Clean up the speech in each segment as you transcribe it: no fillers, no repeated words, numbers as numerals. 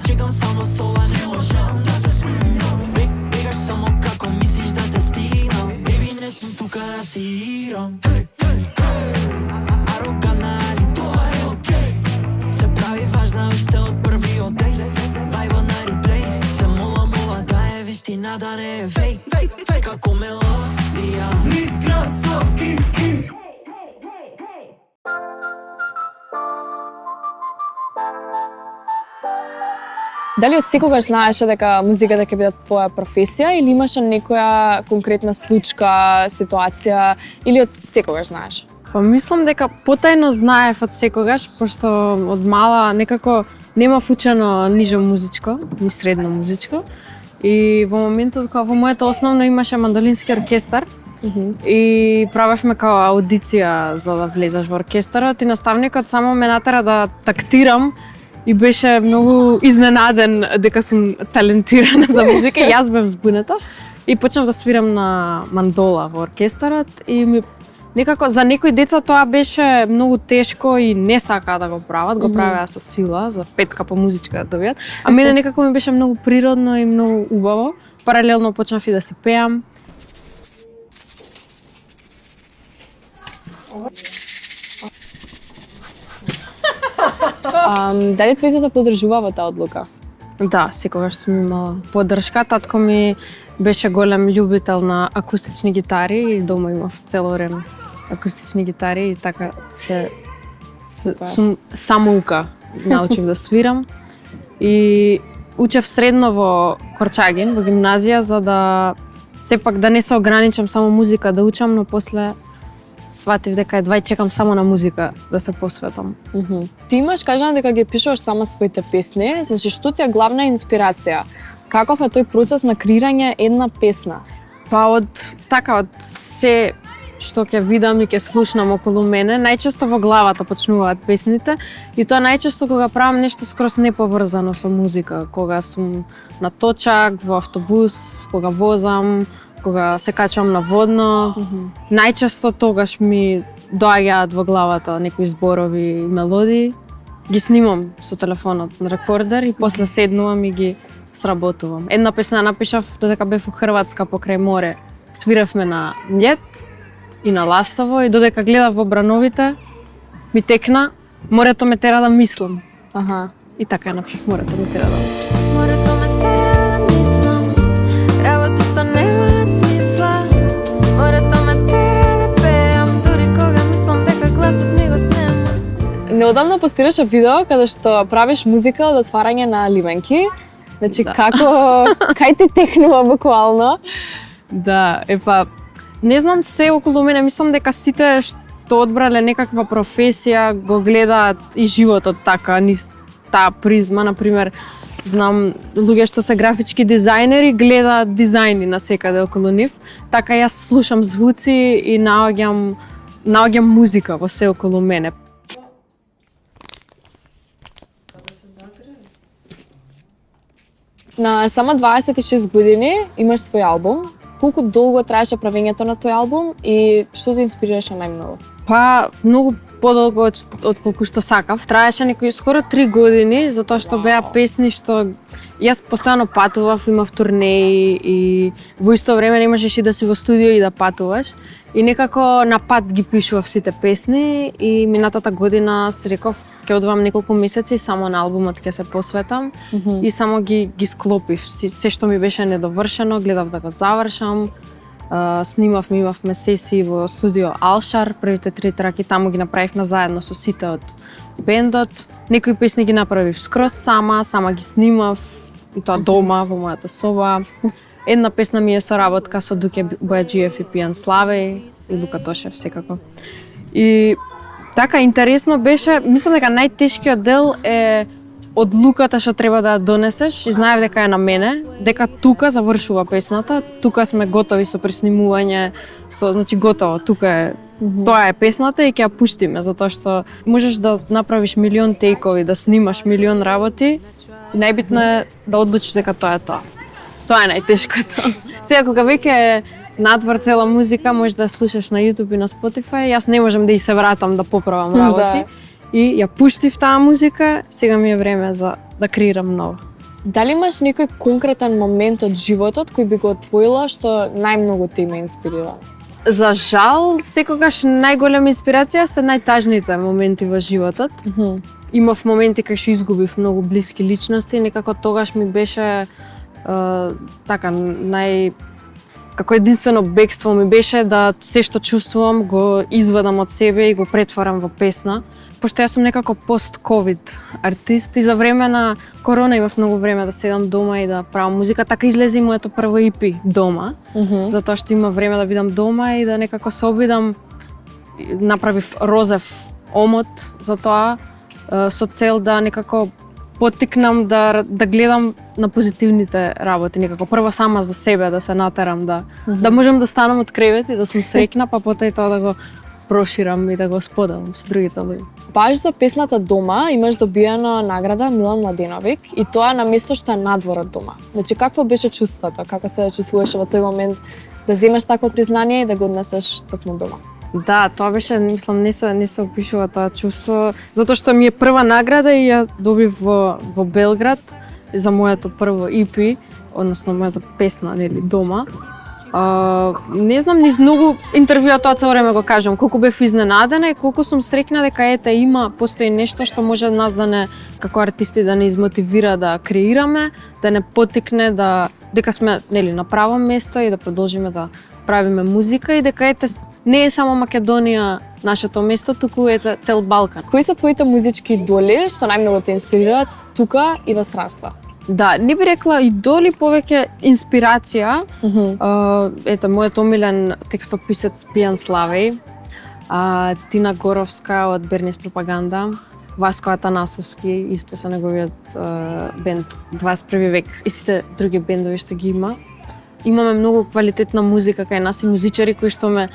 чекам само со ова, не можам да се смирам. Бегаш само како мислиш да те стигнам. Baby, не сум тука да си играм. Арогана, али тоа е окей. Се прави важна уште од првиот ден. Вајбот на реплей. Се молам ова да е вистина, да не е фейк. Фейк како мелодија. Низ град со ки. Дали од секогаш знаеше дека музиката ќе биде твоја професија или имаше некоја конкретна случка, ситуација или од секогаш знаеш? Па мислам дека потајно знаев од секогаш, пошто од мала некако немав учено нижо музичко, ни средно музичко. И во моментот кога во моето основно имаше мандолински оркестар, и правевме као аудиција за да влезеш во оркестарот и наставникот само ме натера да тактирам и беше многу изненаден дека сум талентирана за музика и јас бев збуната и почнав да свирам на мандола во оркестарот и некако за некои деца тоа беше многу тешко и не сакаа да го прават, го правеа со сила за петка по музичка да добијат, а мене некако ми беше многу природно и многу убаво. Паралелно почнав и да си пеам. Дали твоите поддржува во таа одлука? Да, секогаш сум имала поддршка. Татко ми беше голем љубител на акустични гитари и дома имав цело време акустични гитари и така сум самоука научив да свирам. И учев средно во Корчагин, во гимназија, за да сепак да не се ограничам само музика да учам, но после сватив дека едва чекам само на музика да се посветам. Ти имаш кажано дека ги пишуваш сама своите песни, значи што ти е главна инспирација? Каков е тој процес на креирање една песна? Па од се што ќе видам и ќе слушнам околу мене, најчесто во главата почнуваат песните и тоа најчесто кога правам нешто скрос неповрзано со музика, кога сум на точак, во автобус, кога возам, кога се качувам на водно, најчесто тогаш ми доаѓаат во главата некои зборови и мелодии, ги снимам со телефонот на рекордер и после седнувам и ги сработувам. Една песна напишав додека бев во Хрватска покрај море. Свиревме на Млет и на Ластово и додека гледав во брановите ми текна "Морето ме тера да мислам". И така напишав "Морето ме тера да мислам". Морето ме тера да мислам, работи што немаат смисла. Морето ме тера да пеам, дури кога мислам дека гласот ми го снема. Неодамно постираше видео каде што правиш музика од отварање на ливенки. Значи како кај ти текнува буквално? Да, не знам се околу мене, мислам дека сите што одбрале некаква професија го гледаат и животот така, низ таа призма. Например, знам луѓе што се графички дизајнери гледаат дизајни насекаде околу нив, така јас слушам звуци и наоѓам музика во се околу мене. На само 26 години имаш свој албум. Колку долго траеше правењето на тој албум и што те инспирираше најмногу? Па, многу подолго од колку што сакав. Траеше некои скоро 3 години, затоа што беа песни што јас постојано патував, имав турнеи и во исто време не можеш и да си во студио и да патуваш. И некако на пат ги пишував сите песни и минатата година си реков ќе одвам неколку месеци и само на албумот ќе се посветам и само ги склопив. Се што ми беше недовршено, гледав да го завршам. Имавме сесии во студио Алшар, првите 3 траки таму ги направивме заедно со сите од бендот. Некои песни ги направив скрос сама ги снимав и тоа дома во мојата соба. Една песна ми е соработка со Дуке Бојаджиев и Пијан Славеј и Лука Тошев секако. И така интересно беше, мислам дека најтешкиот дел е одлуката што треба да ја донесеш и знаев дека е на мене, дека тука завршува песната, тука сме готови со преснимување, значи готово, тука е, тоа е песната и ќе ја пуштиме, затоа што можеш да направиш милион тейкови, да снимаш милион работи, и најбитно е да одлучиш дека тоа е тоа. Тоа е најтешкото. Сега кога веќе е надвор цела музика, можеш да ја слушаш на YouTube и на Spotify, јас не можам да и се вратам да поправам работи. И ја пуштив таа музика, сега ми е време за да креирам нова. Дали имаш некој конкретен момент од животот кој би го отвоила што најмногу те ме инспирира? За жал, секогаш најголема инспирација се најтажните моменти во животот. Имав моменти кај што изгубив многу блиски личности, некако тогаш ми беше така како единствено бегство ми беше да се што чувствувам го извадам од себе и го претварам во песна. Пошто јас сум некако пост-ковид артист и за време на корона имав многу време да седам дома и да правам музика, така излезе и моето прво EP дома, затоа што има време да бидам дома и да некако се обидам. Направив розев омот за тоа, со цел да некако поттикнам да гледам на позитивните работи, некако прво сама за себе да се натерам да можам да станам од кревет и да сум среќна, па потоа и тоа да го проширам и да го споделам со другите луѓе. Баш за песната Дома имаш добиена награда Милан Младеновик и тоа на место што е надвор од дома. Значи какво беше чувството? Како се чувствуваше во тој момент да земеш такво признание и да го однесеш токму дома? Да, тоа беше, мислам, не се опишува тоа чувство, затоа што ми е прва награда и ја добив во Белград за моето прво EP, односно мојата песна, нели, Дома. Не знам, низ многу интервјуа тоа цело време го кажам, колку бев изненадена и колку сум среќна дека постои нешто што може нас да не, како артисти, да не измотивира да креираме, да не поттикне дека сме, нели, на право место и да продолжиме да правиме музика и дека не е само Македонија нашето место, туку е цел Балкан. Кои се твоите музички идоли што најмногу те инспирираат тука и во странство? Да, не би рекла идоли, повеќе инспирација. Ето, мојот омилен текстописец Пијан Славеј, Тина Горовска од Бернис Пропаганда, Васко Атанасовски, исто со неговиот бенд 21 век, и сите други бендови што ги има. Имаме многу квалитетна музика кај нас и музичари кои што ме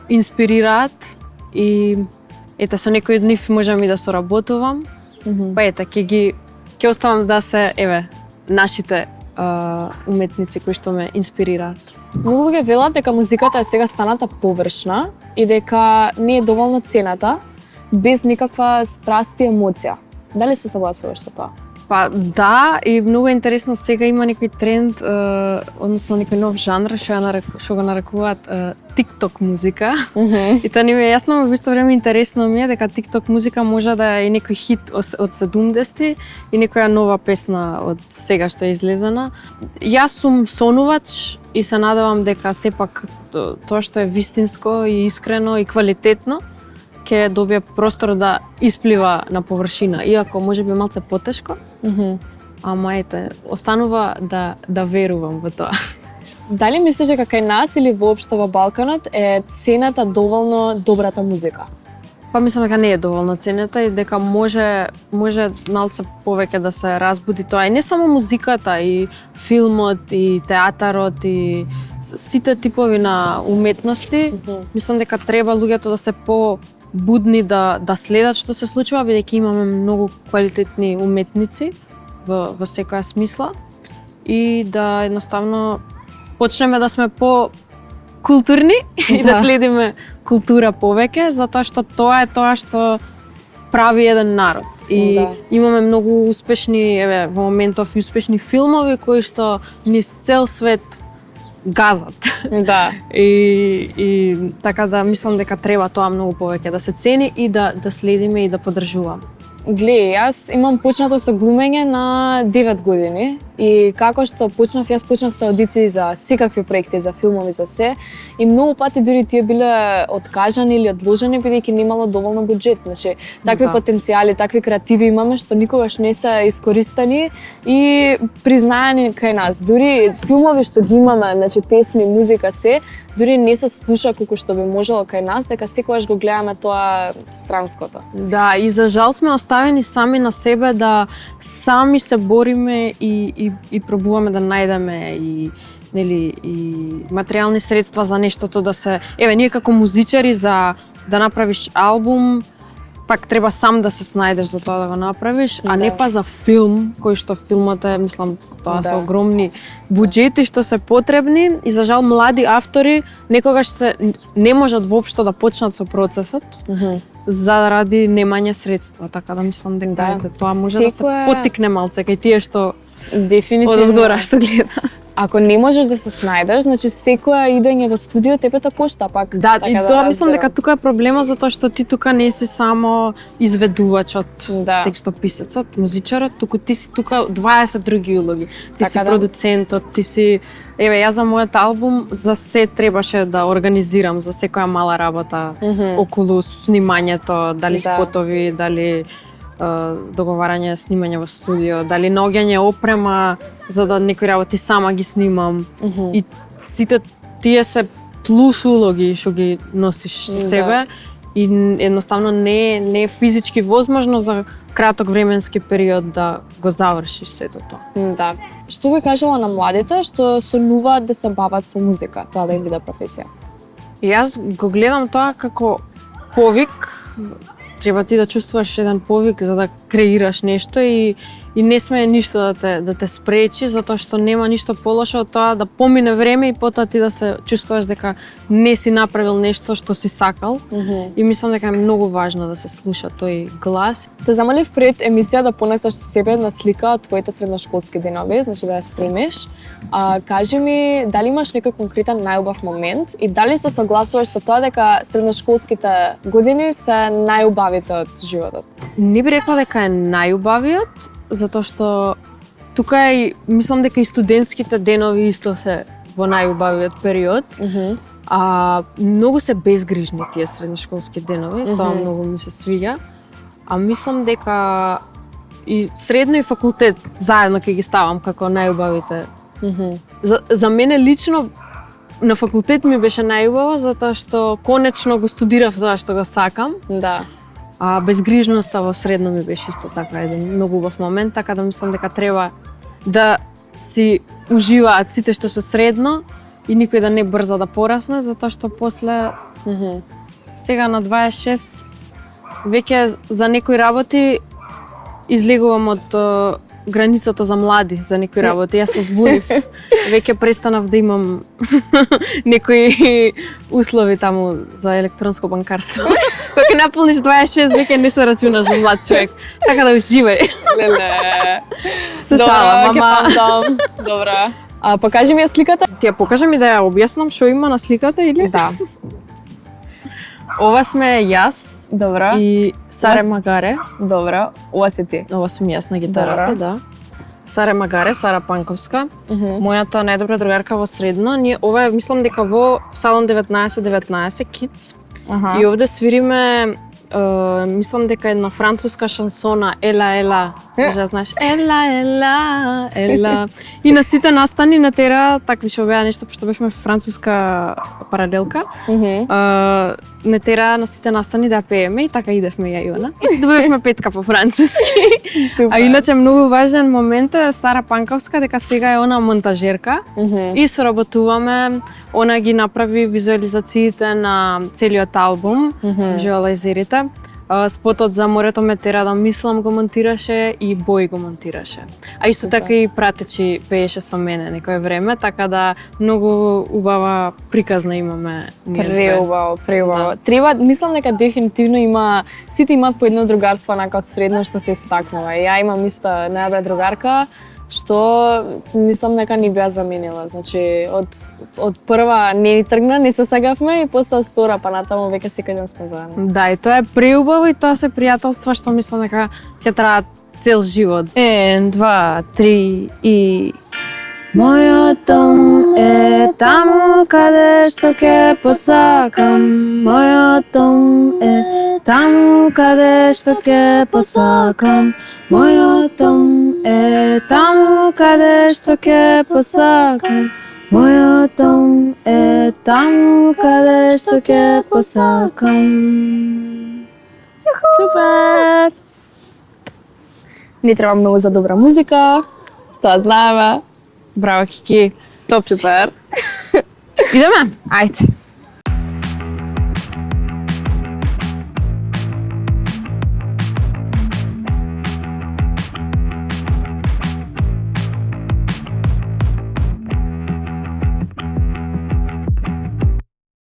инспирираат и ето со некои од нив можам и да соработувам. Па ето, ќе оставам да се, нашите уметници кои што ме инспирираат. Многу луѓе велат дека музиката е сега станата површна и дека не е доволно цената, без никаква страст и емоција. Дали се согласуваш со тоа? Па да, и многу интересно, сега има некој тренд, односно некој нов жанр што го нарекуваат TikTok музика. И тоа не ми е јасно, но во исто време интересно ми е дека TikTok музика може да е некој хит од 70-ти и некоја нова песна од сега што е излезена. Јас сум сонувач и се надевам дека сепак тоа што е вистинско и искрено и квалитетно ќе добие простор да исплива на површина, иако можеби малце потешко. Ама останува да верувам во тоа. Дали мислиш дека кај нас или воопшто во Балканот е цената доволно добрата музика? Па мислам дека не е доволно цената и дека може малце повеќе да се разбуди тоа. И не само музиката, и филмот, и театарот, и сите типови на уметности. Мислам дека треба луѓето да се будни да следат што се случува, бидејќи имаме многу квалитетни уметници во секоја смисла и да едноставно почнеме да сме културни и да следиме култура повеќе, затоа што тоа е тоа што прави еден народ. И имаме многу успешни, во моментов и успешни филмови кои што низ цел свет газат. Да. И така да мислам дека треба тоа многу повеќе да се цени и да следиме и да поддржуваме. Глеј, јас имам почнато со глумење на 9 години и како што јас почнав со аудиции за секакви проекти, за филмови, за се, и многу пати дури тие биле откажани или одложени бидејќи немало доволно буџет. Значи, такви потенцијали, такви креативи имаме што никогаш не се искористени и признаени кај нас. Дури филмови што ги имаме, значи песни, музика, се, дури не се слуша колку што би можело кај нас, дека секогаш го гледаме тоа странското. Да, и за жал сме оставени сами на себе да сами се бориме и пробуваме да најдеме и материјални средства за нештото да се... ние како музичари за да направиш албум, пак треба сам да се снајдеш за тоа да го направиш, а не па за филм, кој што филмот е, мислам, тоа се огромни буџети што се потребни и за жал млади автори некогаш не можат воопшто да почнат со процесот. Заради немање средства, така да мислам дека тоа може да се поттикне малце кај тие што Дефинитивно. одозгора што гледа. Ако не можеш да се снајдеш, значи секоја идење во студио тебе те кошта пак. Да, така и тоа мислам дека тука е проблема затоа што ти тука не си само изведувачот, Да. текстописецот, музичарот, туку ти си тука 20 други улоги. Ти Така си да. продуцентот, ти си еве јас за мојот албум за се требаше да организирам за секоја мала работа околу снимањето, дали Да. спотови, дали договарање снимање во студио, дали наоѓање опрема за да некои работи сама ги снимам. И сите тие се плюс улоги што ги носиш со себе и едноставно не е физички возможно за краток временски период да го завршиш сето тоа. Да. Што би кажала на младите што сонуваат да се бават со музика, тоа да им биде професија? И јас го гледам тоа како повик. Треба ти да чувствуваш еден повик за да креираш нешто и не смее ништо да те спречи, затоа што нема ништо полошо од тоа да помине време и потоа ти да се чувствуваш дека не си направил нешто што си сакал. И мислам дека е многу важно да се слуша тој глас. Те замолив пред емисија да понесеш со себе една слика од твоите средношколски денови, значи да ја снимиш. Кажи ми, дали имаш некој конкретен најубав момент и дали се согласуваш со тоа дека средношколските години се најубавите од животот? Не би рекла дека е најубавиот, затоа што тука е, мислам дека и студентските денови исто се во најубавиот период. Многу се безгрижни тие средношколски денови, тоа многу ми се свиѓа. Мислам дека и средно и факултет заедно ќе ги ставам како најубавите. За мене лично на факултет ми беше најубаво затоа што конечно го студирав тоа што го сакам. Да. Безгрижноста во средно ми беше исто така еден многу убав момент, така да мислам дека треба да си уживаат сите што се средно и никој да не брза да порасне, затоа што после сега на 26 веќе за некои работи излегувам од границата за млади за некои работи. Јас се збунив. Веќе престанав да имам некои услови таму за електронско банкарство. Кога наполниш 26, веќе не се рачунаш за млад човек. Така да уживај. Леле. Се шалам, мама. Добра. Покажи ми ја сликата. Ти ја покажам и да ја објаснам што има на сликата или? Да. Ова сме јас. Добра. И Саре Магаре. Добра. Ова си ти. Ова сум јас на гитарата, да. Саре Магаре, Сара Панковска. Мојата најдобра другарка во средно. Ние ова е, мислам дека во Салон 1919 Kids. И овде свириме мислам дека една француска шансона Ела Ела. Може знаеш Ела Ела Ела. И на сите настани на тера такви што беа нешто пошто бевме француска паралелка. Не тера на сите настани да пееме и така идевме ја и она. И се добивме петка по француски. Супер. Иначе многу важен момент е Сара Панковска дека сега е она монтажерка и соработуваме. Она ги направи визуализациите на целиот албум, визуализерите. Спотот за Морето ме тера да мислам го монтираше и Бој го монтираше. Исто така и пратечи пееше со мене некое време, така да многу убава приказна имаме ние две. Преубаво. Да. Треба, мислам дека дефинитивно има, сите имаат по едно другарство онака од средно што се истакнува. Ја имам исто најдобра другарка што мислам дека ни беа заменила. Значи од прва не ни тргна, не се сагавме и после втора па натаму веќе секој ден сме заедно. Да, и тоа е преубаво и тоа се пријателства што мислам дека ќе траат цел живот. 1, 2, 3 и Мојот дом е таму каде што ќе посакам. Мојот дом е таму каде што ќе посакам. Мојот дом е таму каде што ќе посакам. Мојот дом е таму каде што ќе посакам. Супер! Не треба многу за добра музика, тоа знаеме. Браво, Кики. Топ. Супер. Идеме? Ајде.